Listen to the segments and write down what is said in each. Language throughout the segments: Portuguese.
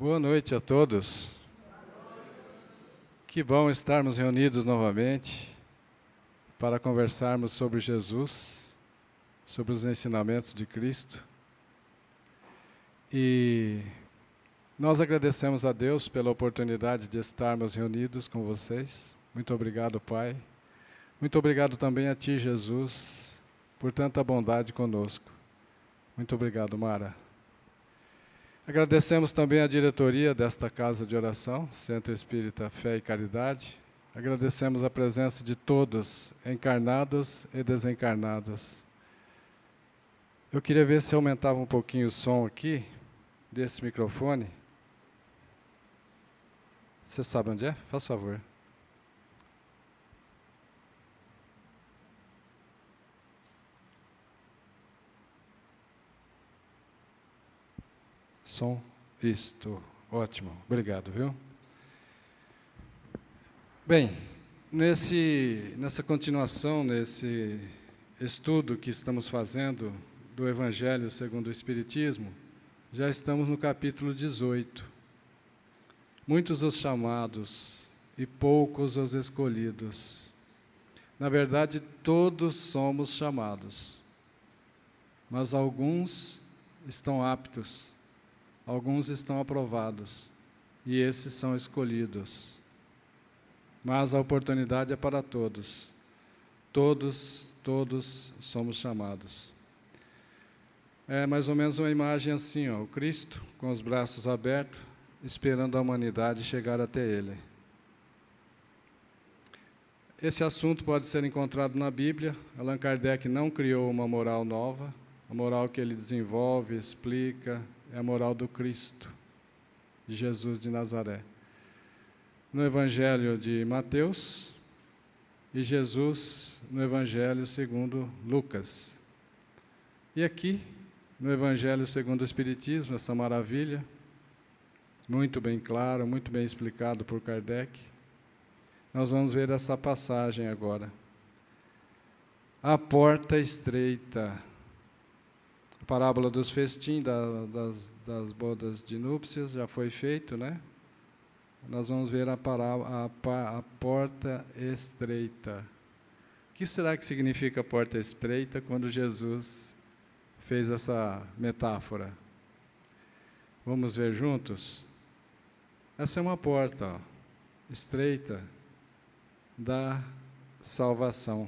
Boa noite a todos. Que bom estarmos reunidos novamente para conversarmos sobre Jesus, sobre os ensinamentos de Cristo. E nós agradecemos a Deus pela oportunidade de estarmos reunidos com vocês. Muito obrigado, Pai. Muito obrigado também a Ti, Jesus, por tanta bondade conosco. Muito obrigado, Mara. Agradecemos também a diretoria desta Casa de Oração, Centro Espírita Fé e Caridade. Agradecemos a presença de todos, encarnados e desencarnados. Eu queria ver se aumentava um pouquinho o som aqui, desse microfone. Você sabe onde é? Faz favor. Som, isto, ótimo, obrigado, viu? Bem, nessa continuação, nesse estudo que estamos fazendo do Evangelho segundo o Espiritismo, já estamos no capítulo 18. Muitos os chamados e poucos os escolhidos. Na verdade, todos somos chamados, mas alguns estão aptos. Alguns estão aprovados, e esses são escolhidos. Mas a oportunidade é para todos. Todos somos chamados. É mais ou menos uma imagem assim, ó, o Cristo com os braços abertos, esperando a humanidade chegar até Ele. Esse assunto pode ser encontrado na Bíblia. Allan Kardec não criou uma moral nova. A moral que ele desenvolve, explica, é a moral do Cristo, de Jesus de Nazaré. No Evangelho de Mateus e Jesus no Evangelho segundo Lucas. E aqui, no Evangelho segundo o Espiritismo, essa maravilha, muito bem claro, muito bem explicado por Kardec, nós vamos ver essa passagem agora. A porta estreita. A parábola dos festins, das bodas de núpcias, já foi feito, né? Nós vamos ver a porta estreita. O que será que significa porta estreita quando Jesus fez essa metáfora? Vamos ver juntos? Essa é uma porta, ó, estreita da salvação.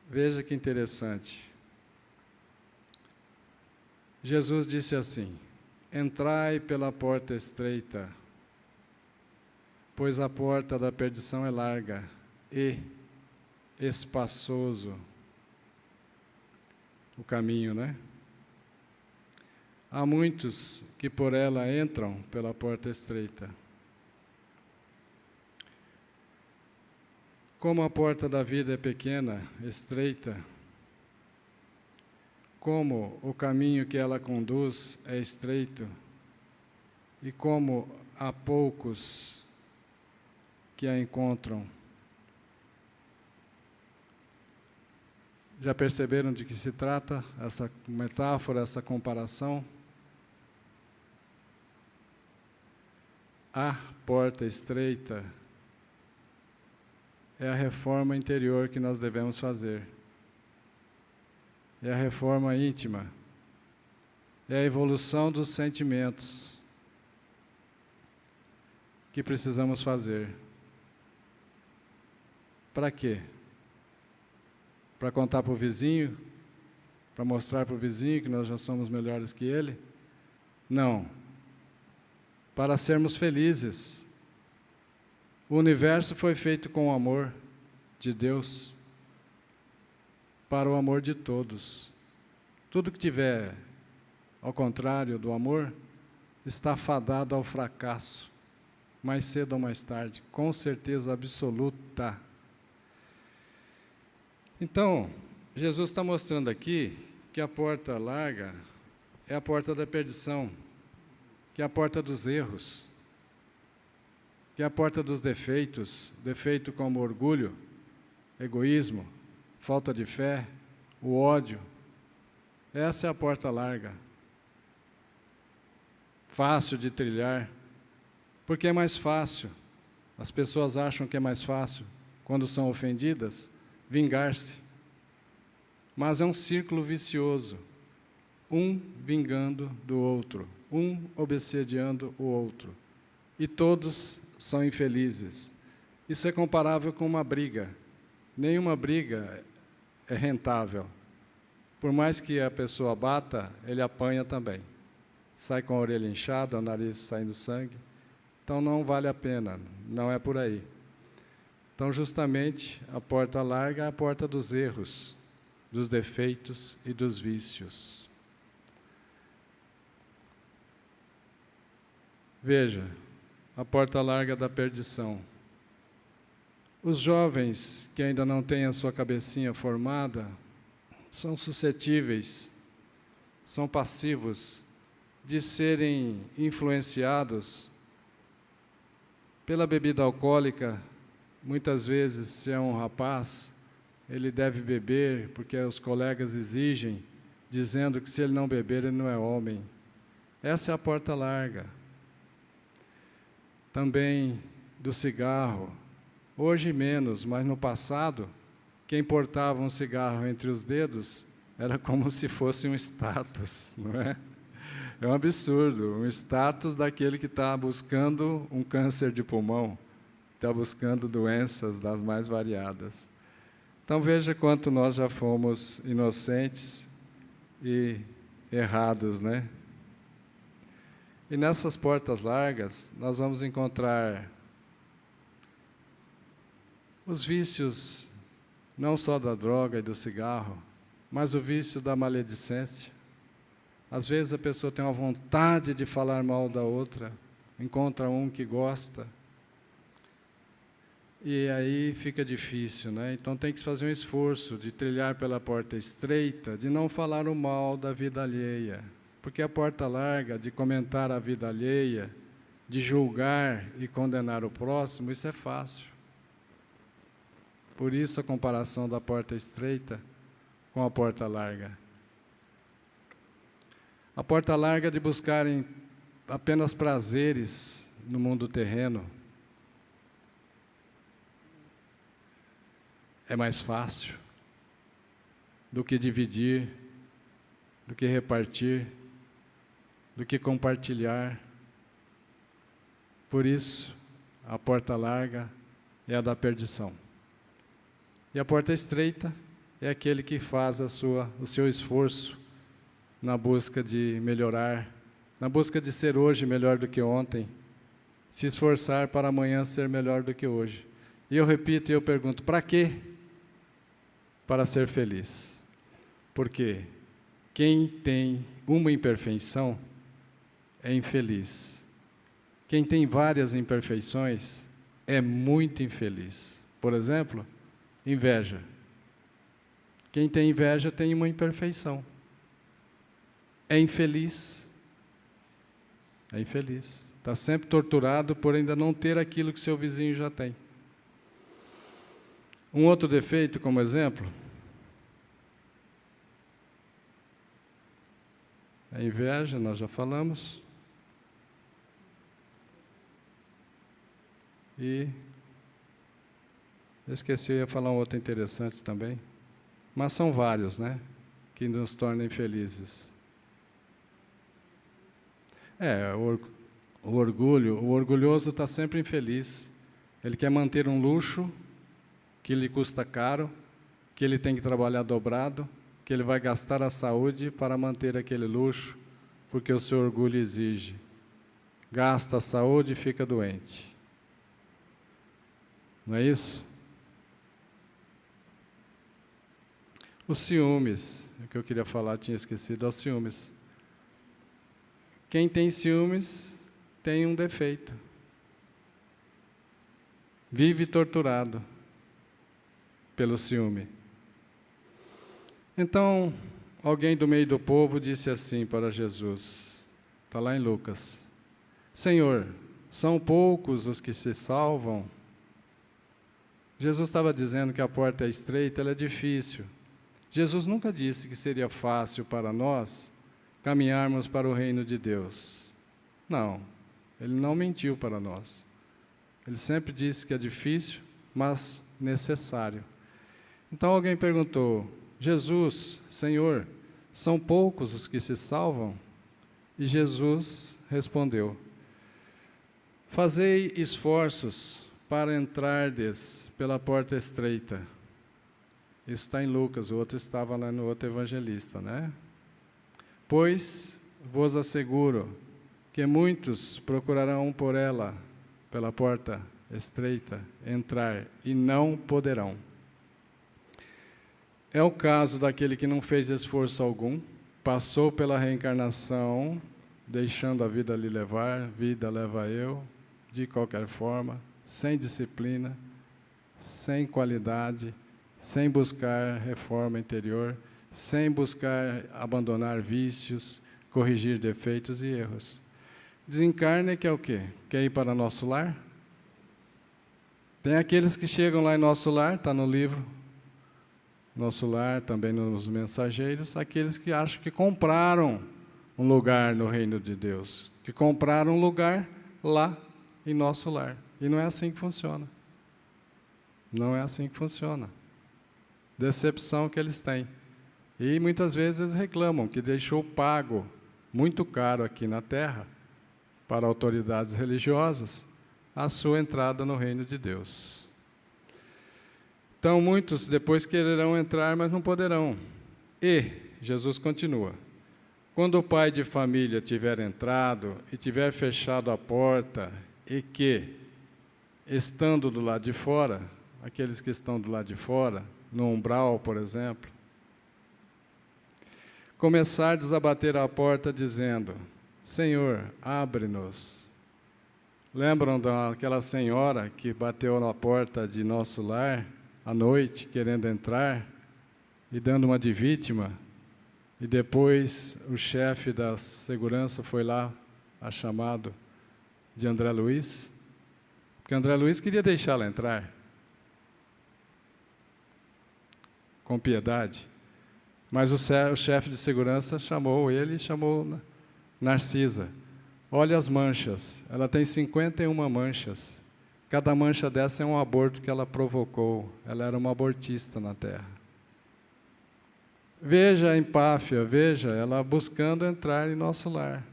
Veja que interessante. Jesus disse assim: entrai pela porta estreita, pois a porta da perdição é larga e espaçoso o caminho, né? Há muitos que por ela entram pela porta estreita. Como a porta da vida é pequena, estreita, como o caminho que ela conduz é estreito, e como há poucos que a encontram. Já perceberam de que se trata essa metáfora, essa comparação? A porta estreita é a reforma interior que nós devemos fazer. É a reforma íntima, é a evolução dos sentimentos que precisamos fazer. Para quê? Para contar para o vizinho? Para mostrar para o vizinho que nós já somos melhores que ele? Não. Para sermos felizes. O universo foi feito com o amor de Deus, para o amor de todos. Tudo que tiver ao contrário do amor está fadado ao fracasso, mais cedo ou mais tarde, com certeza absoluta. Então, Jesus está mostrando aqui que a porta larga é a porta da perdição, que é a porta dos erros, que é a porta dos defeitos, defeito como orgulho, egoísmo, falta de fé, o ódio. Essa é a porta larga. fácil de trilhar, porque é mais fácil. As pessoas acham que é mais fácil, quando são ofendidas, vingar-se. Mas é um círculo vicioso, um vingando do outro, um obsediando o outro. E todos são infelizes. Isso é comparável com uma briga. Nenhuma briga é rentável. Por mais que a pessoa bata, ele apanha também. Sai com a orelha inchada, o nariz saindo sangue. Então não vale a pena, não é por aí. Então justamente a porta larga é a porta dos erros, dos defeitos e dos vícios. Veja, a porta larga da perdição. Os jovens que ainda não têm a sua cabecinha formada são suscetíveis, são passivos de serem influenciados pela bebida alcoólica. Muitas vezes, se é um rapaz, ele deve beber porque os colegas exigem, dizendo que se ele não beber, ele não é homem. Essa é a porta larga. Também do cigarro. Hoje menos, mas no passado, quem portava um cigarro entre os dedos era como se fosse um status, não é? É um absurdo, um status daquele que está buscando um câncer de pulmão, está buscando doenças das mais variadas. Então veja quanto nós já fomos inocentes e errados, né? E nessas portas largas, nós vamos encontrar os vícios, não só da droga e do cigarro, mas o vício da maledicência. Às vezes a pessoa tem uma vontade de falar mal da outra, encontra um que gosta, e aí fica difícil, né? Então tem que se fazer um esforço de trilhar pela porta estreita, de não falar o mal da vida alheia. Porque a porta larga de comentar a vida alheia, de julgar e condenar o próximo, isso é fácil. Por isso a comparação da porta estreita com a porta larga. A porta larga de buscarem apenas prazeres no mundo terreno é mais fácil do que dividir, do que repartir, do que compartilhar. Por isso, a porta larga é a da perdição. E a porta estreita é aquele que faz o seu esforço na busca de melhorar, na busca de ser hoje melhor do que ontem, se esforçar para amanhã ser melhor do que hoje. E eu repito e eu pergunto, para quê? Para ser feliz. Porque quem tem uma imperfeição é infeliz. Quem tem várias imperfeições é muito infeliz. Por exemplo, inveja. Quem tem inveja tem uma imperfeição. É infeliz. É infeliz. Está sempre torturado por ainda não ter aquilo que seu vizinho já tem. Um outro defeito, como exemplo, a inveja, nós já falamos. E eu esqueci, eu ia falar um outro interessante também. Mas são vários, né? Que nos tornam infelizes. O orgulho, o orgulhoso está sempre infeliz. Ele quer manter um luxo que lhe custa caro, que ele tem que trabalhar dobrado, que ele vai gastar a saúde para manter aquele luxo, porque o seu orgulho exige. Gasta a saúde e fica doente. Não é isso? Os ciúmes, o que eu queria falar, tinha esquecido, é os ciúmes. Quem tem ciúmes tem um defeito. Vive torturado pelo ciúme. Então, alguém do meio do povo disse assim para Jesus, está lá em Lucas: Senhor, são poucos os que se salvam? Jesus estava dizendo que a porta é estreita, ela é difícil. Jesus nunca disse que seria fácil para nós caminharmos para o reino de Deus. Não, ele não mentiu para nós. Ele sempre disse que é difícil, mas necessário. Então alguém perguntou: Jesus, Senhor, são poucos os que se salvam? E Jesus respondeu: fazei esforços para entrardes pela porta estreita. Isso está em Lucas, o outro estava lá no outro evangelista, né? Pois vos asseguro que muitos procurarão por ela, pela porta estreita, entrar, e não poderão. É o caso daquele que não fez esforço algum, passou pela reencarnação, deixando a vida lhe levar, vida leva eu, de qualquer forma, sem disciplina, sem qualidade, sem buscar reforma interior, sem buscar abandonar vícios, corrigir defeitos e erros. Desencarne quer o quê? Quer ir para nosso lar? Tem aqueles que chegam lá em nosso lar, está no livro, nosso lar, também nos mensageiros, aqueles que acham que compraram um lugar no reino de Deus, que compraram um lugar lá em nosso lar. E não é assim que funciona. Não é assim que funciona. Decepção que eles têm. E muitas vezes eles reclamam que deixou pago muito caro aqui na Terra para autoridades religiosas a sua entrada no reino de Deus. Então muitos depois quererão entrar, mas não poderão. E Jesus continua: quando o pai de família tiver entrado e tiver fechado a porta, e que, estando do lado de fora, aqueles que estão do lado de fora, no umbral, por exemplo, começardes a bater à porta dizendo: Senhor, abre-nos. Lembram daquela senhora que bateu na porta de nosso lar à noite, querendo entrar e dando uma de vítima? E depois o chefe da segurança foi lá, a chamado de André Luiz, porque André Luiz queria deixá-la entrar com piedade, mas o chefe de segurança chamou ele e chamou Narcisa. Olha as manchas, ela tem 51 manchas, cada mancha dessa é um aborto que ela provocou, ela era uma abortista na Terra. Veja a empáfia, veja ela buscando entrar em nosso lar.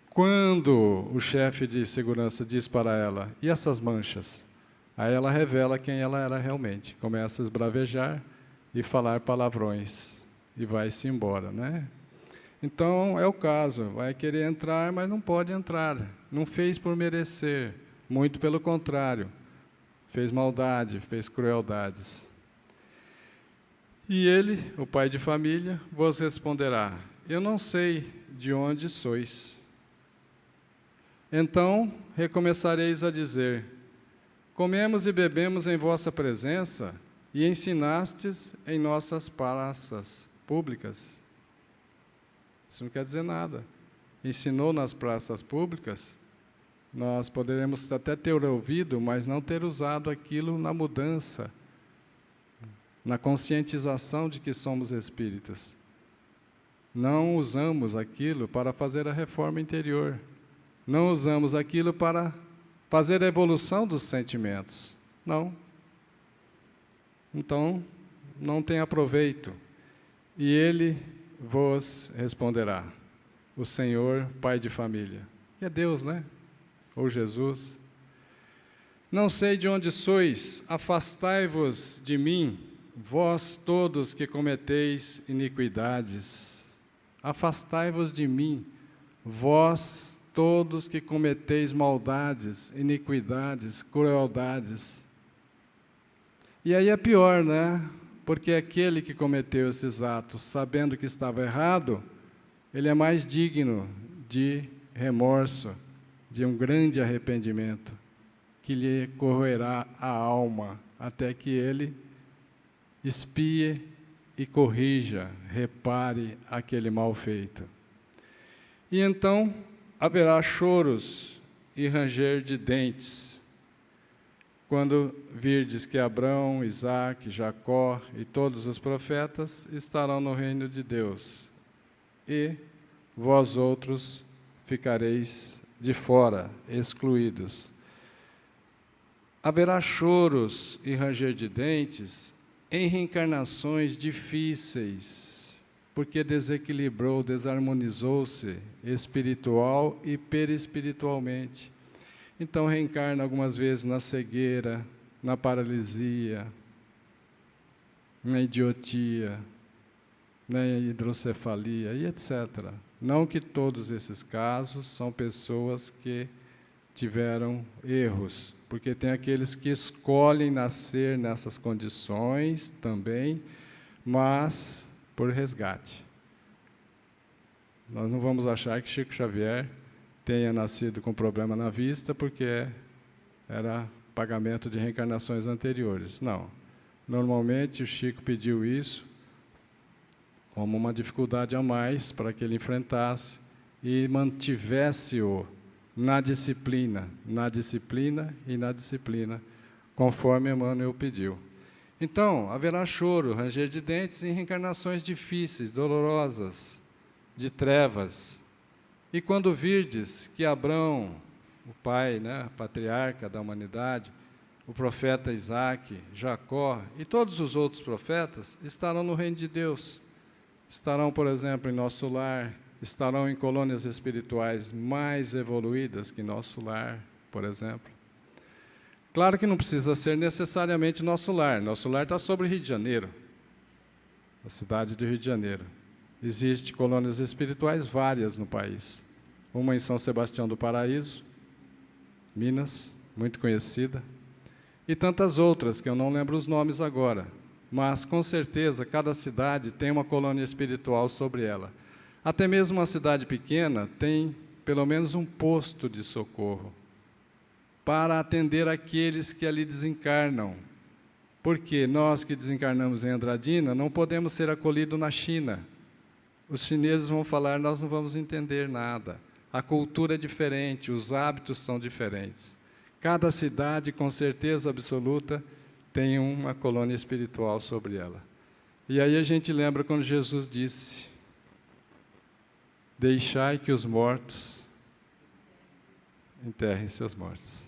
Quando o chefe de segurança diz para ela: e essas manchas? Aí ela revela quem ela era realmente, começa a esbravejar e falar palavrões, e vai-se embora, né? Então é o caso, vai querer entrar, mas não pode entrar, não fez por merecer, muito pelo contrário, fez maldade, fez crueldades. E ele, o pai de família, vos responderá: eu não sei de onde sois. Então recomeçareis a dizer: comemos e bebemos em vossa presença e ensinastes em nossas praças públicas. Isso não quer dizer nada. Ensinou nas praças públicas, nós poderemos até ter ouvido, mas não ter usado aquilo na mudança, na conscientização de que somos espíritas. Não usamos aquilo para fazer a reforma interior. Não usamos aquilo para fazer a evolução dos sentimentos. Não. Então, não tem aproveito. E ele vos responderá, o Senhor, pai de família. E é Deus, né? Ou Jesus. Não sei de onde sois, afastai-vos de mim, vós todos que cometeis iniquidades. Afastai-vos de mim, vós todos que cometeis maldades, iniquidades, crueldades. E aí é pior, né? Porque aquele que cometeu esses atos, sabendo que estava errado, ele é mais digno de remorso, de um grande arrependimento, que lhe corroerá a alma, até que ele expie e corrija, repare aquele mal feito. E então haverá choros e ranger de dentes, quando virdes que Abraão, Isaque, Jacó e todos os profetas estarão no reino de Deus, e vós outros ficareis de fora, excluídos. Haverá choros e ranger de dentes em reencarnações difíceis, porque desequilibrou, desarmonizou-se espiritual e perispiritualmente. Então reencarna algumas vezes na cegueira, na paralisia, na idiotia, na hidrocefalia e etc. Não que todos esses casos são pessoas que tiveram erros, porque tem aqueles que escolhem nascer nessas condições também, mas por resgate. Nós não vamos achar que Chico Xavier tenha nascido com problema na vista porque era pagamento de reencarnações anteriores. Não. Normalmente o Chico pediu isso como uma dificuldade a mais para que ele enfrentasse e mantivesse-o na disciplina e na disciplina, conforme Emmanuel pediu. Então, haverá choro, ranger de dentes em reencarnações difíceis, dolorosas, de trevas. E quando virdes que Abrão, o pai, patriarca da humanidade, o profeta Isaac, Jacó e todos os outros profetas estarão no reino de Deus. Estarão, por exemplo, em nosso lar, estarão em colônias espirituais mais evoluídas que nosso lar, por exemplo. Claro que não precisa ser necessariamente nosso lar. Nosso lar está sobre Rio de Janeiro, a cidade de Rio de Janeiro. Existem colônias espirituais várias no país. Uma em São Sebastião do Paraíso, Minas, muito conhecida, e tantas outras, que eu não lembro os nomes agora, mas, com certeza, cada cidade tem uma colônia espiritual sobre ela. Até mesmo uma cidade pequena tem, pelo menos, um posto de socorro para atender aqueles que ali desencarnam. Porque nós que desencarnamos em Andradina não podemos ser acolhidos na China. Os chineses vão falar, nós não vamos entender nada. A cultura é diferente, os hábitos são diferentes. Cada cidade, com certeza absoluta, tem uma colônia espiritual sobre ela. E aí a gente lembra quando Jesus disse: deixai que os mortos enterrem seus mortos.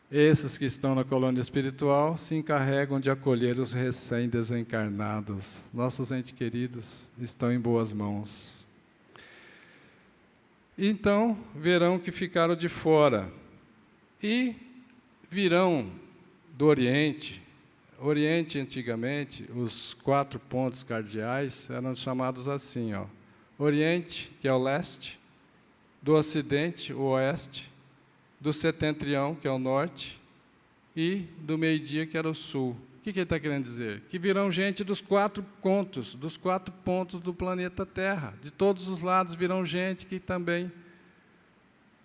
Esses que estão na colônia espiritual se encarregam de acolher os recém-desencarnados. Nossos entes queridos estão em boas mãos. Então, verão que ficaram de fora. E virão do Oriente. Oriente, antigamente, os 4 pontos cardeais eram chamados assim, Oriente, que é o leste, do Ocidente, o oeste, do Setentrião, que é o norte, e do meio-dia, que era o sul. O que ele está querendo dizer? Que virão gente dos 4 pontos do planeta Terra. De todos os lados virão gente que também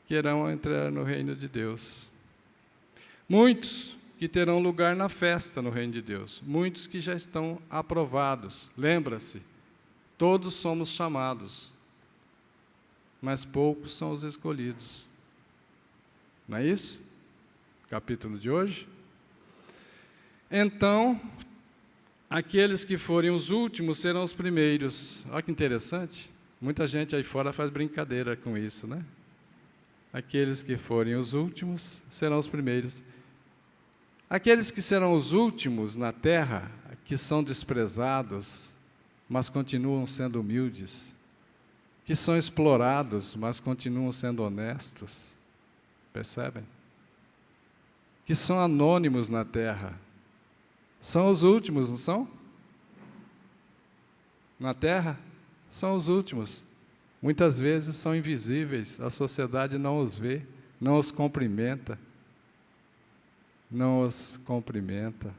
querão entrar no reino de Deus. Muitos que terão lugar na festa no reino de Deus. Muitos que já estão aprovados. Lembra-se, todos somos chamados, mas poucos são os escolhidos. Não é isso? Capítulo de hoje. Então, aqueles que forem os últimos serão os primeiros. Olha que interessante. Muita gente aí fora faz brincadeira com isso, né? Aqueles que forem os últimos serão os primeiros. Aqueles que serão os últimos na terra, que são desprezados, mas continuam sendo humildes, que são explorados, mas continuam sendo honestos, percebem? Que são anônimos na terra, são os últimos, não são? Na terra, são os últimos. Muitas vezes são invisíveis, a sociedade não os vê, não os cumprimenta. Não os cumprimenta.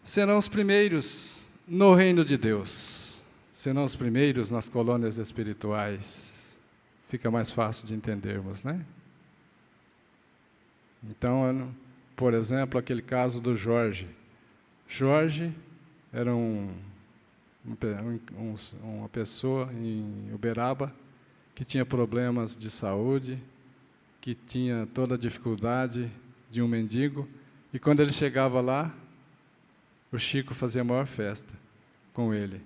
Serão os primeiros no reino de Deus. Serão os primeiros nas colônias espirituais. Fica mais fácil de entendermos, né? Então, por exemplo, aquele caso do Jorge. Jorge era uma pessoa em Uberaba que tinha problemas de saúde, que tinha toda a dificuldade de um mendigo, e quando ele chegava lá, o Chico fazia a maior festa com ele.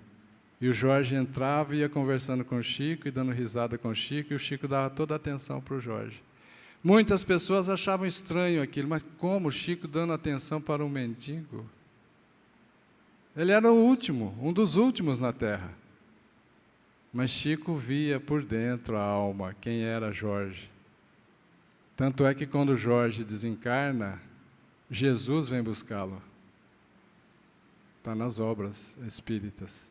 E o Jorge entrava e ia conversando com o Chico e dando risada com o Chico, e o Chico dava toda a atenção para o Jorge. Muitas pessoas achavam estranho aquilo, mas como o Chico dando atenção para um mendigo? Ele era o último, um dos últimos na Terra. Mas Chico via por dentro a alma, quem era Jorge. Tanto é que quando Jorge desencarna, Jesus vem buscá-lo. Está nas obras espíritas.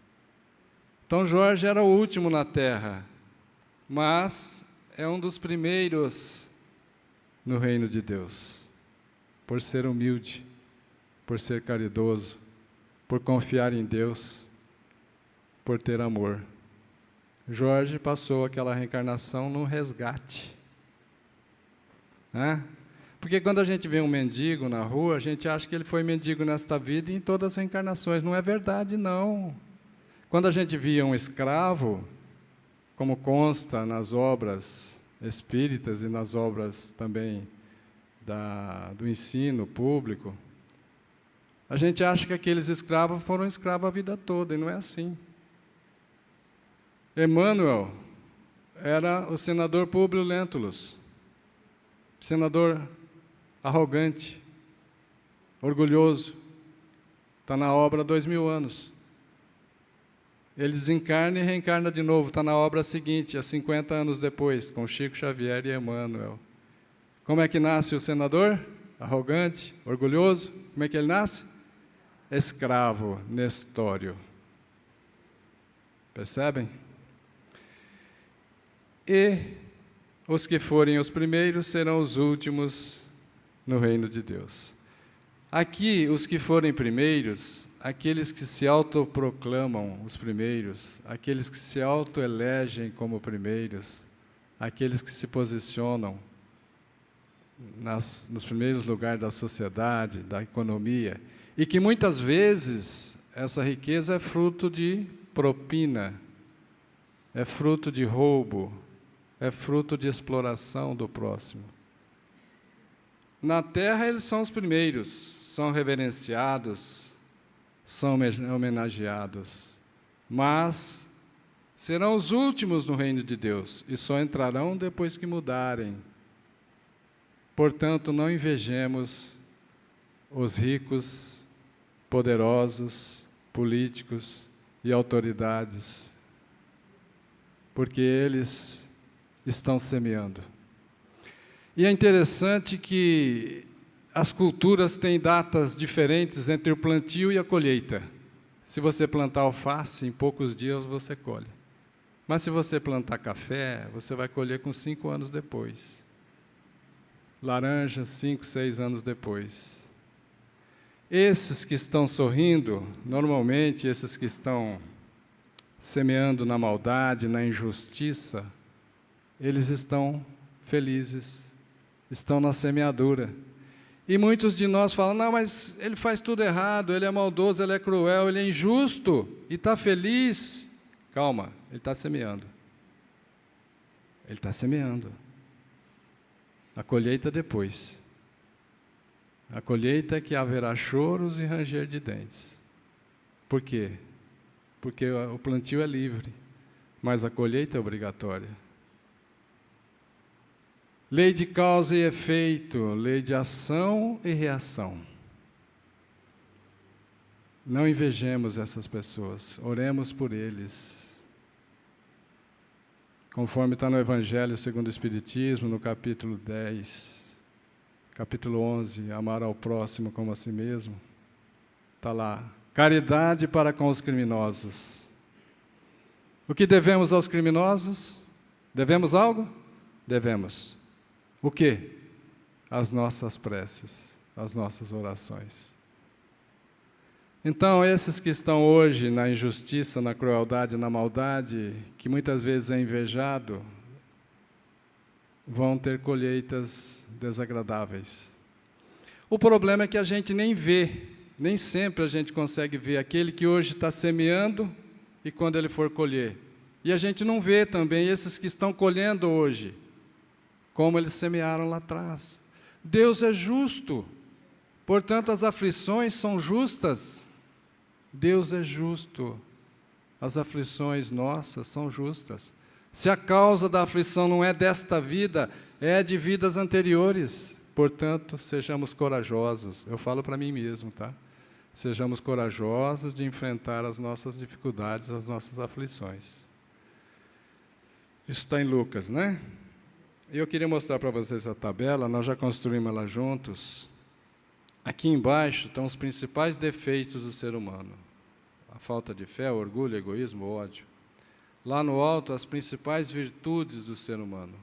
Então Jorge era o último na Terra, mas é um dos primeiros no reino de Deus, por ser humilde, por ser caridoso, por confiar em Deus, por ter amor. Jorge passou aquela reencarnação num resgate. Porque quando a gente vê um mendigo na rua, a gente acha que ele foi mendigo nesta vida e em todas as reencarnações. Não é verdade, não. Quando a gente via um escravo, como consta nas obras espíritas e nas obras também do ensino público, a gente acha que aqueles escravos foram escravos a vida toda, e não é assim. Emmanuel era o senador Públio Lentulus, senador arrogante, orgulhoso, está na obra há 2000 anos. Ele desencarna e reencarna de novo, está na obra seguinte, há 50 anos depois, com Chico Xavier e Emmanuel. Como é que nasce o senador? Arrogante, orgulhoso. Como é que ele nasce? Escravo, Nestório. Percebem? E os que forem os primeiros serão os últimos no reino de Deus. Aqui, os que forem primeiros, aqueles que se autoproclamam os primeiros, aqueles que se autoelegem primeiros, aqueles que se posicionam nos primeiros lugares da sociedade, da economia, e que muitas vezes essa riqueza é fruto de propina, é fruto de roubo, é fruto de exploração do próximo. Na Terra eles são os primeiros, são reverenciados, são homenageados, mas serão os últimos no reino de Deus e só entrarão depois que mudarem. Portanto, não invejemos os ricos, poderosos, políticos e autoridades, porque eles estão semeando. E é interessante que as culturas têm datas diferentes entre o plantio e a colheita. Se você plantar alface, em poucos dias você colhe. Mas se você plantar café, você vai colher com 5 anos depois. Laranja, 5, 6 anos depois. Esses que estão sorrindo, normalmente esses que estão semeando na maldade, na injustiça, eles estão felizes, estão na semeadura. E muitos de nós falam, não, mas ele faz tudo errado, ele é maldoso, ele é cruel, ele é injusto, e está feliz. Calma, ele está semeando. Ele está semeando. A colheita depois. A colheita é que haverá choros e ranger de dentes. Por quê? Porque o plantio é livre, mas a colheita é obrigatória. Lei de causa e efeito, lei de ação e reação. Não invejemos essas pessoas, oremos por eles. Conforme está no Evangelho segundo o Espiritismo, no capítulo 10, capítulo 11, amar ao próximo como a si mesmo, está lá, caridade para com os criminosos. O que devemos aos criminosos? Devemos algo? Devemos. O quê? As nossas preces, as nossas orações. Então, esses que estão hoje na injustiça, na crueldade, na maldade, que muitas vezes é invejado, vão ter colheitas desagradáveis. O problema é que a gente nem vê, nem sempre a gente consegue ver aquele que hoje está semeando e quando ele for colher. E a gente não vê também esses que estão colhendo hoje, como eles semearam lá atrás. Deus é justo, portanto as aflições são justas. Deus é justo. As aflições nossas são justas. Se a causa da aflição não é desta vida, é de vidas anteriores. Portanto, sejamos corajosos. Eu falo para mim mesmo, tá? Sejamos corajosos de enfrentar as nossas dificuldades, as nossas aflições. Isso está em Lucas, né? Eu queria mostrar para vocês a tabela, nós já construímos ela juntos. Aqui embaixo estão os principais defeitos do ser humano. A falta de fé, o orgulho, o egoísmo, o ódio. Lá no alto, as principais virtudes do ser humano.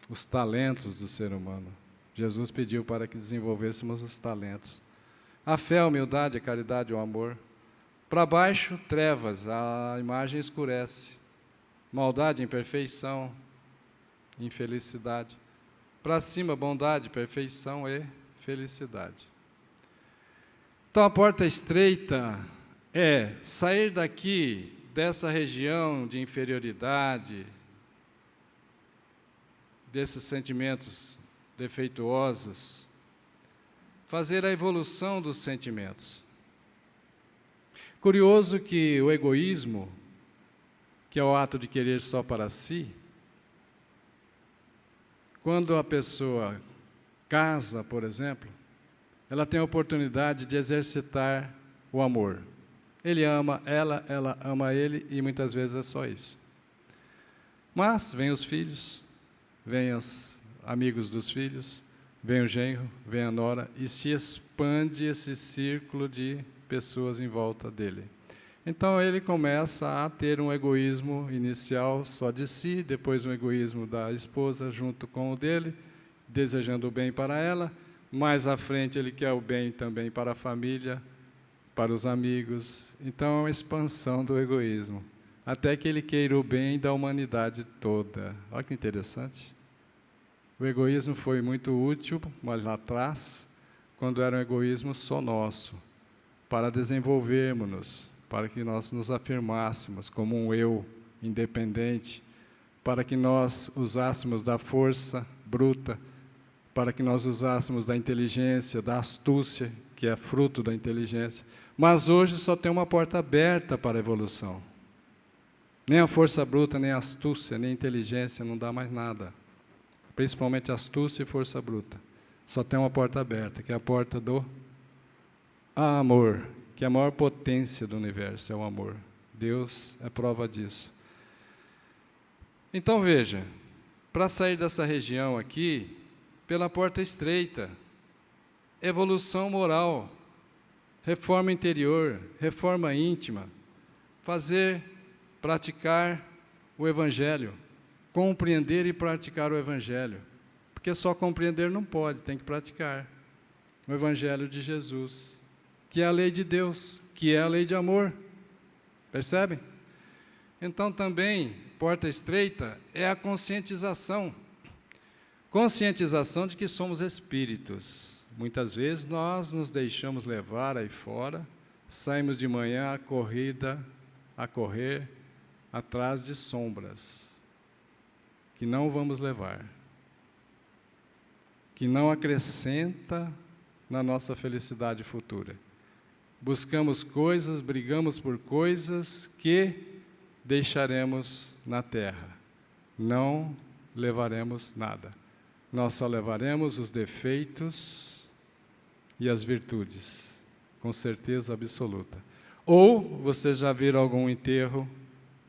Os talentos do ser humano. Jesus pediu para que desenvolvêssemos os talentos. A fé, a humildade, a caridade, o amor. Para baixo, trevas, a imagem escurece. Maldade, imperfeição, infelicidade. Para cima, bondade, perfeição e felicidade. Então, a porta estreita é sair daqui, dessa região de inferioridade, desses sentimentos defeituosos, fazer a evolução dos sentimentos. Curioso que o egoísmo, que é o ato de querer só para si, quando a pessoa casa, por exemplo, ela tem a oportunidade de exercitar o amor. Ele ama ela ama ele, e muitas vezes é só isso. Mas vêm os filhos, vêm os amigos dos filhos, vem o genro, vem a nora, e se expande esse círculo de pessoas em volta dele. Então ele começa a ter um egoísmo inicial só de si, depois um egoísmo da esposa junto com o dele, desejando o bem para ela. Mais à frente ele quer o bem também para a família, para os amigos. Então é uma expansão do egoísmo, até que ele queira o bem da humanidade toda. Olha que interessante. O egoísmo foi muito útil, mas lá atrás, quando era um egoísmo só nosso, para desenvolvermos-nos, para que nós nos afirmássemos como um eu independente, para que nós usássemos da força bruta, para que nós usássemos da inteligência, da astúcia, que é fruto da inteligência. Mas hoje só tem uma porta aberta para a evolução. Nem a força bruta, nem a astúcia, nem a inteligência, não dá mais nada. Principalmente astúcia e força bruta. Só tem uma porta aberta, que é a porta do amor, que é a maior potência do universo, é o amor. Deus é prova disso. Então veja, para sair dessa região aqui, pela porta estreita, evolução moral, reforma interior, reforma íntima, praticar o Evangelho, compreender e praticar o Evangelho, porque só compreender não pode, tem que praticar o Evangelho de Jesus, que é a lei de Deus, que é a lei de amor, percebem? Então também, porta estreita é a conscientização de que somos espíritos. Muitas vezes nós nos deixamos levar aí fora, saímos de manhã a correr atrás de sombras, que não vamos levar, que não acrescenta na nossa felicidade futura. Buscamos coisas, brigamos por coisas que deixaremos na terra. Não levaremos nada. Nós só levaremos os defeitos e as virtudes, com certeza absoluta. Ou vocês já viram algum enterro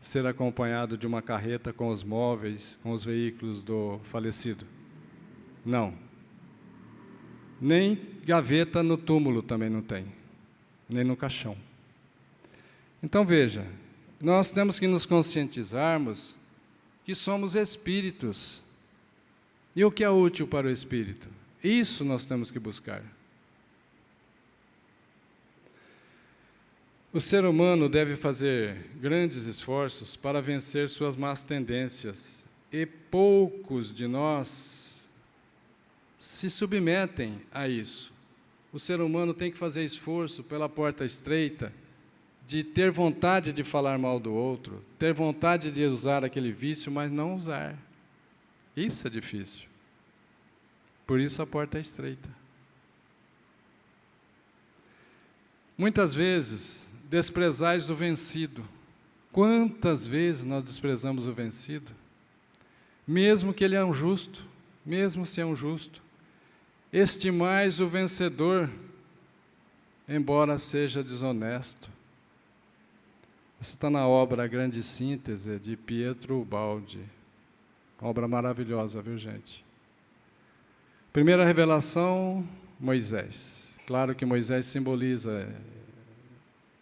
ser acompanhado de uma carreta com os móveis, com os veículos do falecido? Não. Nem gaveta no túmulo também não tem, nem no caixão. Então veja, nós temos que nos conscientizarmos que somos espíritos. E o que é útil para o espírito? Isso nós temos que buscar. O ser humano deve fazer grandes esforços para vencer suas más tendências, e poucos de nós se submetem a isso. O ser humano tem que fazer esforço pela porta estreita, de ter vontade de falar mal do outro, ter vontade de usar aquele vício, mas não usar. Isso é difícil. Por isso a porta é estreita. Muitas vezes desprezais o vencido. Quantas vezes nós desprezamos o vencido? Mesmo que ele é um justo, mesmo se é um justo, estimais o vencedor, embora seja desonesto. Isso está na obra A Grande Síntese, de Pietro Ubaldi. Obra maravilhosa, viu, gente? Primeira revelação, Moisés. Claro que Moisés simboliza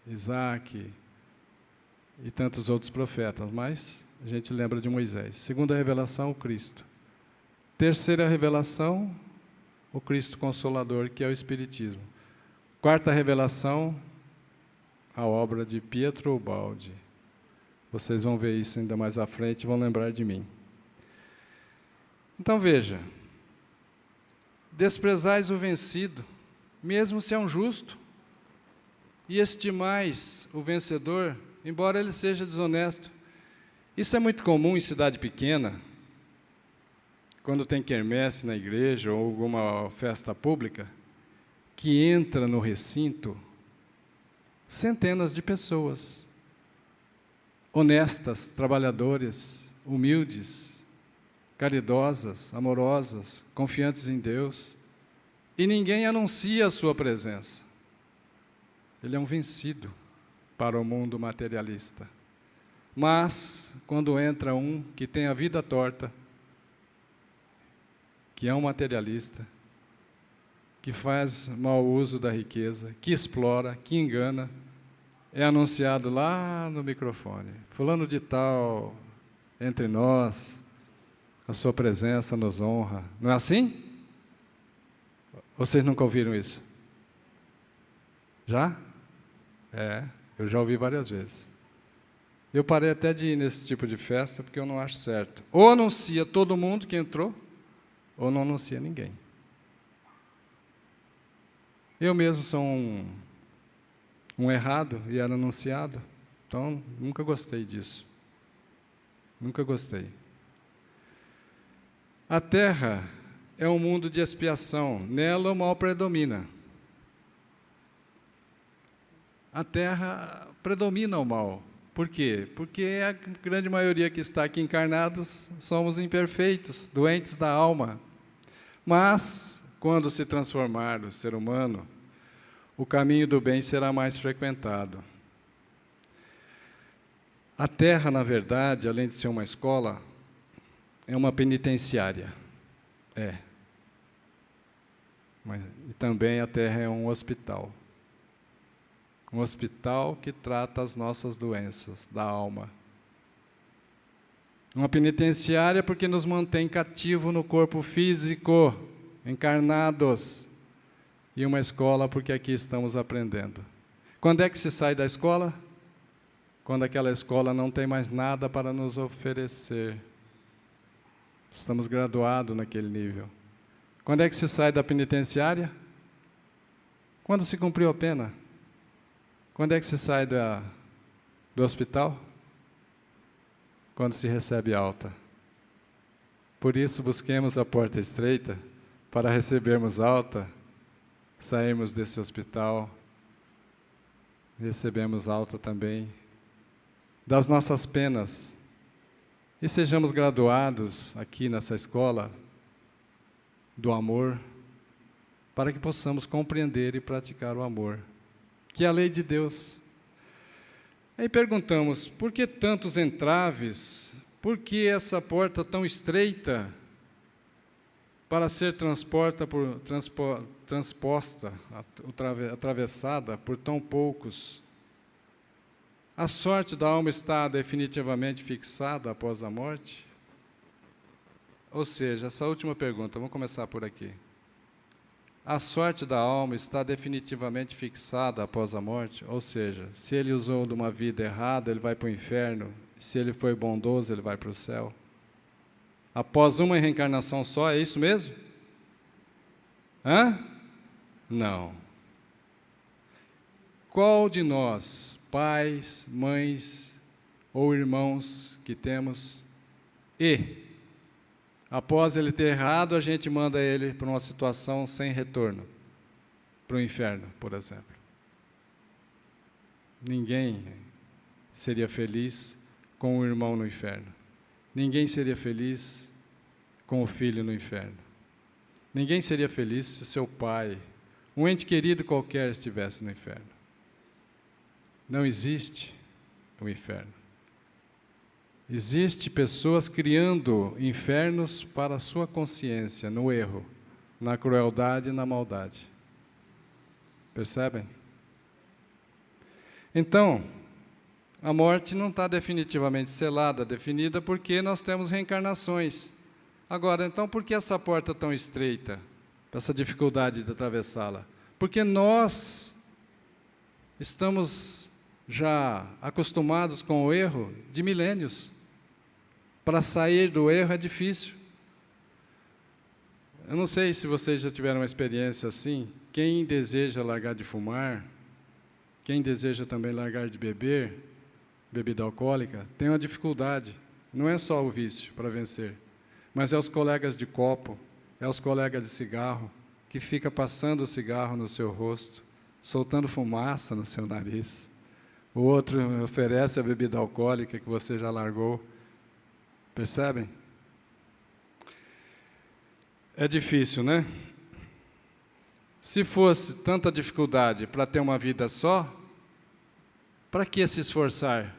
Isaac e tantos outros profetas, mas a gente lembra de Moisés. Segunda revelação, o Cristo. Terceira revelação, o Cristo Consolador, que é o Espiritismo. Quarta revelação, a obra de Pietro Ubaldi. Vocês vão ver isso ainda mais à frente e vão lembrar de mim. Então veja, desprezais o vencido, mesmo se é um justo, e estimais o vencedor, embora ele seja desonesto. Isso é muito comum em cidade pequena, quando tem quermesse na igreja ou alguma festa pública, que entra no recinto centenas de pessoas, honestas, trabalhadoras, humildes, caridosas, amorosas, confiantes em Deus, e ninguém anuncia a sua presença. Ele é um vencido para o mundo materialista. Mas, quando entra um que tem a vida torta, que é um materialista, que faz mau uso da riqueza, que explora, que engana, é anunciado lá no microfone: fulano de tal, entre nós, a sua presença nos honra. Não é assim? Vocês nunca ouviram isso? Já? Eu já ouvi várias vezes. Eu parei até de ir nesse tipo de festa, porque eu não acho certo. Ou anuncia todo mundo que entrou, ou não anuncia ninguém. Eu mesmo sou um errado e era anunciado, então nunca gostei disso. Nunca gostei. A Terra é um mundo de expiação, nela o mal predomina. A Terra predomina o mal. Por quê? Porque a grande maioria que está aqui encarnados somos imperfeitos, doentes da alma. Mas, quando se transformar o ser humano, o caminho do bem será mais frequentado. A Terra, na verdade, além de ser uma escola, é uma penitenciária. E também a Terra é um hospital. Um hospital que trata as nossas doenças da alma. Uma penitenciária porque nos mantém cativo no corpo físico, encarnados. E uma escola porque aqui estamos aprendendo. Quando é que se sai da escola? Quando aquela escola não tem mais nada para nos oferecer. Estamos graduados naquele nível. Quando é que se sai da penitenciária? Quando se cumpriu a pena. Quando é que se sai do hospital? Quando se recebe alta. Por isso, busquemos a porta estreita para recebermos alta, sairmos desse hospital, recebemos alta também das nossas penas e sejamos graduados aqui nessa escola do amor, para que possamos compreender e praticar o amor, que é a lei de Deus. Aí perguntamos, por que tantos entraves? Por que essa porta tão estreita para ser transposta, atravessada por tão poucos? A sorte da alma está definitivamente fixada após a morte? Ou seja, essa última pergunta, vamos começar por aqui. A sorte da alma está definitivamente fixada após a morte? Ou seja, se ele usou de uma vida errada, ele vai para o inferno. Se ele foi bondoso, ele vai para o céu. Após uma reencarnação só, é isso mesmo? Não. Qual de nós, pais, mães ou irmãos que temos, após ele ter errado, a gente manda ele para uma situação sem retorno, para o inferno, por exemplo? Ninguém. seria feliz com o irmão no inferno. Ninguém seria feliz com o filho no inferno. Ninguém seria feliz se seu pai, um ente querido qualquer, estivesse no inferno. Não existe o inferno. Existem pessoas criando infernos para a sua consciência, no erro, na crueldade e na maldade. Percebem? Então, a morte não está definitivamente selada, definida, porque nós temos reencarnações. Agora, então, por que essa porta tão estreita? Essa dificuldade de atravessá-la? Porque nós estamos já acostumados com o erro de milênios. Para sair do erro é difícil. Eu não sei se vocês já tiveram uma experiência assim. Quem deseja largar de fumar, quem deseja também largar de beber, bebida alcoólica, tem uma dificuldade. Não é só o vício para vencer, mas é os colegas de copo, é os colegas de cigarro, que fica passando o cigarro no seu rosto, soltando fumaça no seu nariz. O outro oferece a bebida alcoólica que você já largou. Percebem? É difícil, né? Se fosse tanta dificuldade para ter uma vida só, para que se esforçar?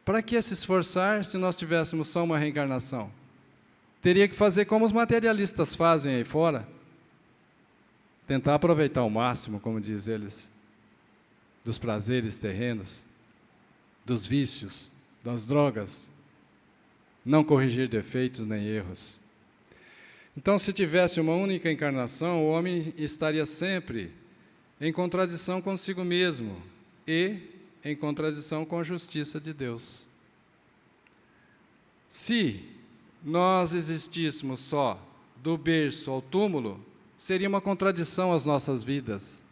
Para que se esforçar se nós tivéssemos só uma reencarnação? Teria que fazer como os materialistas fazem aí fora. Tentar aproveitar ao máximo, como diz eles, dos prazeres terrenos, dos vícios, das drogas, não corrigir defeitos nem erros. Então, se tivesse uma única encarnação, o homem estaria sempre em contradição consigo mesmo e em contradição com a justiça de Deus. Se nós existíssemos só do berço ao túmulo, seria uma contradição às nossas vidas.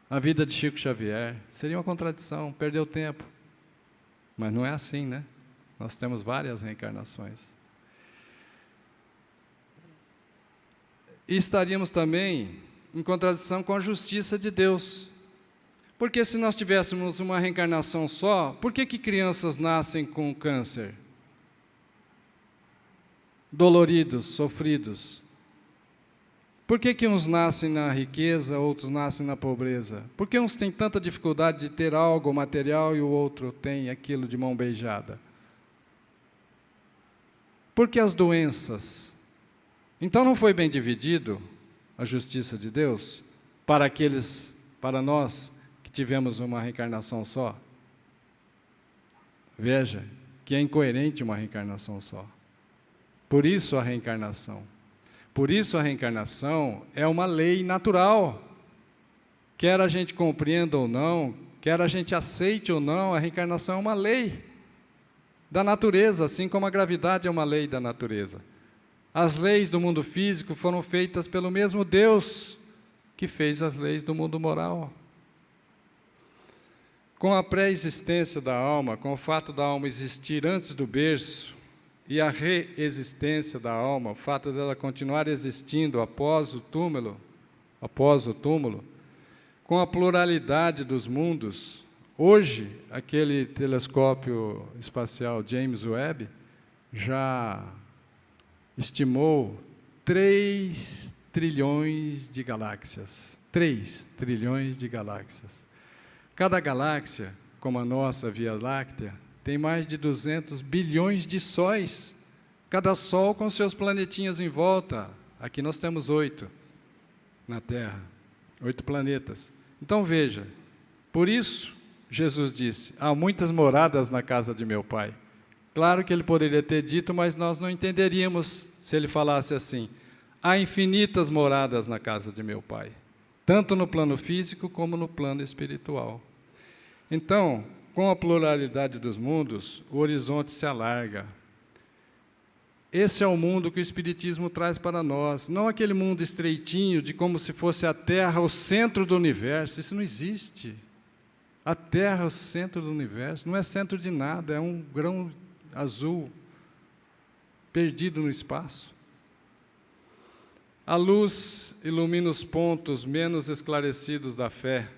A vida de Chico Xavier seria uma contradição, perdeu tempo. Mas não é assim, né? Nós temos várias reencarnações. E estaríamos também em contradição com a justiça de Deus. Porque se nós tivéssemos uma reencarnação só, por que crianças nascem com câncer? Doloridos, sofridos. Por que uns nascem na riqueza, outros nascem na pobreza? Por que uns têm tanta dificuldade de ter algo material e o outro tem aquilo de mão beijada? Por que as doenças? Então não foi bem dividido a justiça de Deus para nós que tivemos uma reencarnação só? Veja que é incoerente uma reencarnação só. Por isso a reencarnação. Por isso a reencarnação é uma lei natural. Quer a gente compreenda ou não, quer a gente aceite ou não, a reencarnação é uma lei da natureza, assim como a gravidade é uma lei da natureza. As leis do mundo físico foram feitas pelo mesmo Deus que fez as leis do mundo moral. Com a pré-existência da alma, com o fato da alma existir antes do berço, e a reexistência da alma, o fato dela continuar existindo após o túmulo, com a pluralidade dos mundos, hoje, aquele telescópio espacial James Webb já estimou 3 trilhões de galáxias. 3 trilhões de galáxias. Cada galáxia, como a nossa Via Láctea, tem mais de 200 bilhões de sóis. Cada sol com seus planetinhas em volta. Aqui nós temos 8 na Terra. 8 planetas. Então veja, por isso Jesus disse, há muitas moradas na casa de meu Pai. Claro que ele poderia ter dito, mas nós não entenderíamos se ele falasse assim. Há infinitas moradas na casa de meu Pai, tanto no plano físico como no plano espiritual. Então, com a pluralidade dos mundos, o horizonte se alarga. Esse é o mundo que o Espiritismo traz para nós, não aquele mundo estreitinho, de como se fosse a Terra o centro do universo. Isso não existe. A Terra é o centro do universo, não é centro de nada, é um grão azul, perdido no espaço. A luz ilumina os pontos menos esclarecidos da fé.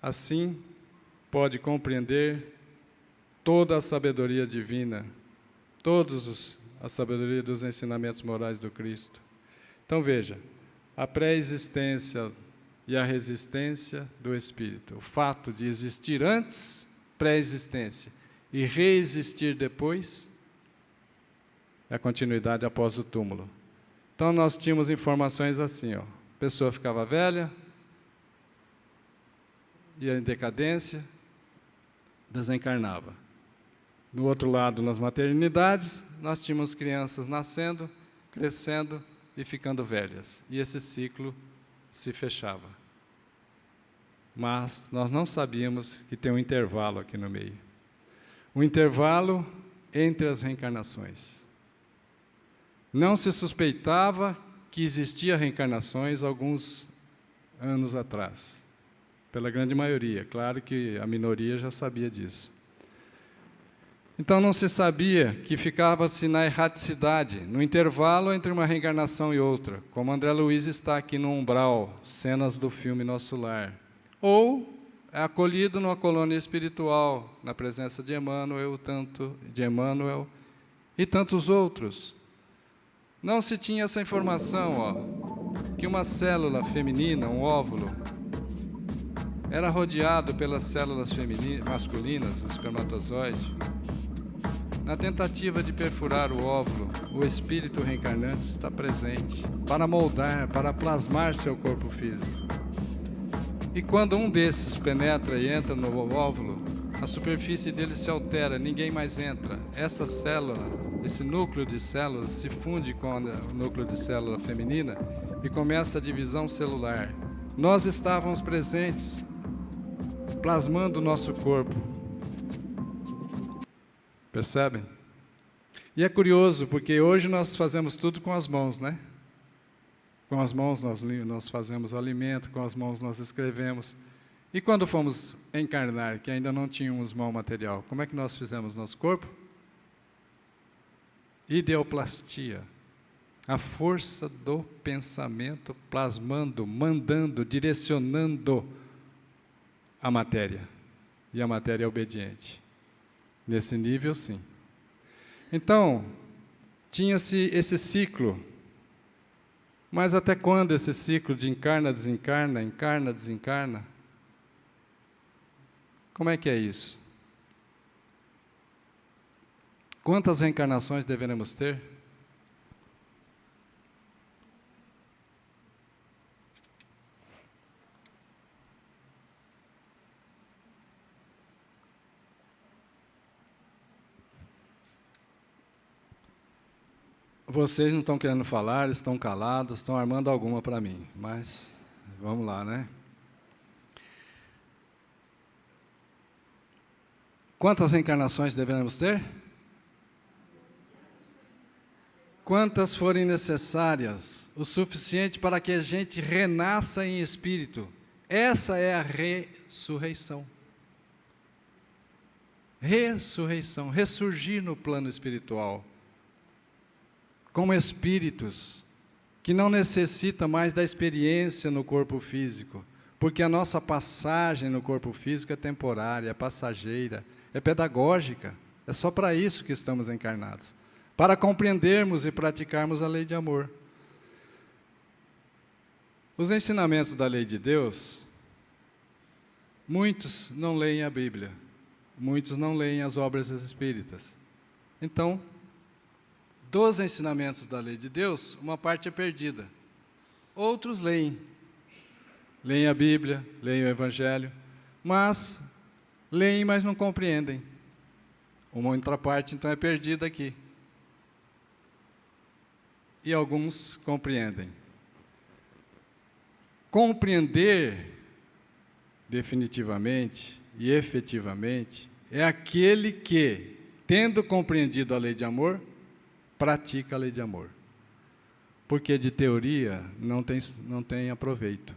Assim, pode compreender toda a sabedoria divina, a sabedoria dos ensinamentos morais do Cristo. Então veja, a pré-existência e a resistência do Espírito, o fato de existir antes, pré-existência, e reexistir depois, é a continuidade após o túmulo. Então nós tínhamos informações assim, a pessoa ficava velha, ia em decadência, desencarnava. No outro lado, nas maternidades, nós tínhamos crianças nascendo, crescendo e ficando velhas. E esse ciclo se fechava. Mas nós não sabíamos que tem um intervalo aqui no meio. Um intervalo entre as reencarnações. Não se suspeitava que existia reencarnações alguns anos atrás. Pela grande maioria. Claro que a minoria já sabia disso. Então não se sabia que ficava-se na erraticidade, no intervalo entre uma reencarnação e outra, como André Luiz está aqui no umbral, cenas do filme Nosso Lar. Ou é acolhido numa colônia espiritual, na presença de Emmanuel e tantos outros. Não se tinha essa informação, que uma célula feminina, um óvulo, era rodeado pelas células masculinas, o espermatozoide. Na tentativa de perfurar o óvulo, o espírito reencarnante está presente para moldar, para plasmar seu corpo físico. E quando um desses penetra e entra no óvulo, a superfície dele se altera, ninguém mais entra. Essa célula, esse núcleo de células se funde com o núcleo de célula feminina e começa a divisão celular. Nós estávamos presentes, plasmando o nosso corpo. Percebem? E é curioso, porque hoje nós fazemos tudo com as mãos, né? Com as mãos nós fazemos alimento, com as mãos nós escrevemos. E quando fomos encarnar, que ainda não tínhamos mão material, como é que nós fizemos nosso corpo? Ideoplastia. A força do pensamento plasmando, mandando, direcionando a matéria. E a matéria é obediente. Nesse nível, sim. Então, tinha-se esse ciclo. Mas até quando esse ciclo de encarna, desencarna, encarna, desencarna? Como é que é isso? Quantas reencarnações deveremos ter? Vocês não estão querendo falar, estão calados, estão armando alguma para mim, mas vamos lá, né? Quantas reencarnações devemos ter? Quantas forem necessárias, o suficiente para que a gente renasça em espírito. Essa é a ressurreição. Ressurreição, ressurgir no plano espiritual. Como espíritos, que não necessita mais da experiência no corpo físico, porque a nossa passagem no corpo físico é temporária, é passageira, é pedagógica, é só para isso que estamos encarnados, para compreendermos e praticarmos a lei de amor. Os ensinamentos da lei de Deus, muitos não leem a Bíblia, muitos não leem as obras espíritas. Então, dos ensinamentos da lei de Deus, uma parte é perdida. Outros leem. Leem a Bíblia, leem o Evangelho, mas leem, mas não compreendem. Uma outra parte, então, é perdida aqui. E alguns compreendem. Compreender definitivamente e efetivamente é aquele que, tendo compreendido a lei de amor, pratica a lei de amor. Porque de teoria não tem aproveito.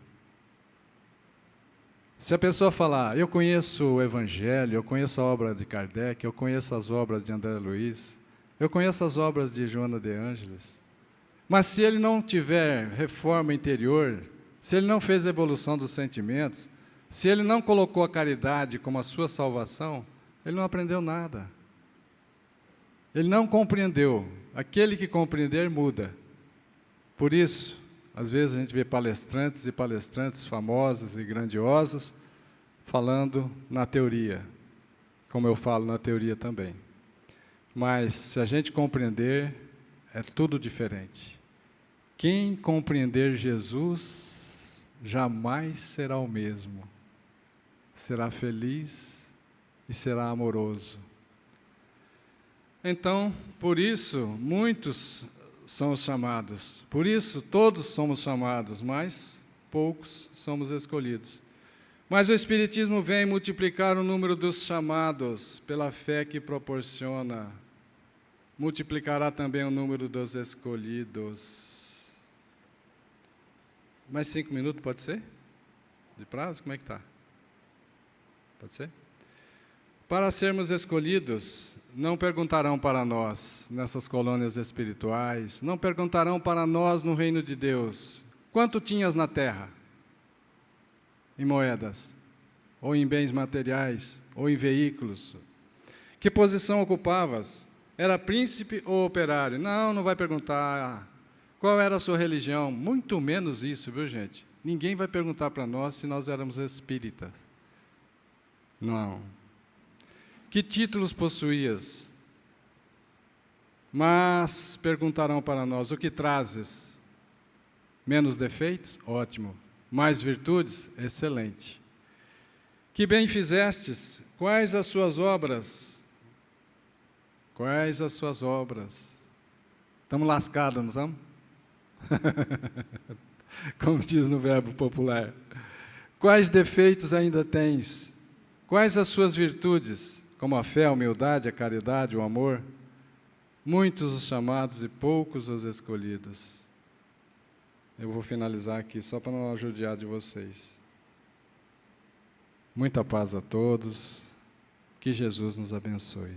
Se a pessoa falar, eu conheço o Evangelho, eu conheço a obra de Kardec, eu conheço as obras de André Luiz, eu conheço as obras de Joana de Ângeles, mas se ele não tiver reforma interior, se ele não fez evolução dos sentimentos, Se ele não colocou a caridade como a sua salvação, ele não aprendeu nada. Ele não compreendeu. Aquele que compreender muda. Por isso, às vezes a gente vê palestrantes e palestrantes famosos e grandiosos falando na teoria, como eu falo na teoria também. Mas, se a gente compreender, é tudo diferente. Quem compreender Jesus jamais será o mesmo. Será feliz e será amoroso. Então, por isso, muitos são os chamados. Por isso, todos somos chamados, mas poucos somos escolhidos. Mas o Espiritismo vem multiplicar o número dos chamados pela fé que proporciona. Multiplicará também o número dos escolhidos. Mais 5 minutos, pode ser? De prazo? Como é que está? Pode ser? Para sermos escolhidos, não perguntarão para nós, nessas colônias espirituais, não perguntarão para nós no reino de Deus, quanto tinhas na terra? Em moedas, ou em bens materiais, ou em veículos. Que posição ocupavas? Era príncipe ou operário? Não, não vai perguntar. Qual era a sua religião? Muito menos isso, viu, gente? Ninguém vai perguntar para nós se nós éramos espíritas. Não. Que títulos possuías? Mas perguntarão para nós, o que trazes? Menos defeitos? Ótimo. Mais virtudes? Excelente. Que bem fizestes? Quais as suas obras? Quais as suas obras? Estamos lascados, não estamos? Como diz no verbo popular. Quais defeitos ainda tens? Quais as suas virtudes? Como a fé, a humildade, a caridade, o amor? Muitos os chamados e poucos os escolhidos. Eu vou finalizar aqui, só para não judiar de vocês. Muita paz a todos. Que Jesus nos abençoe.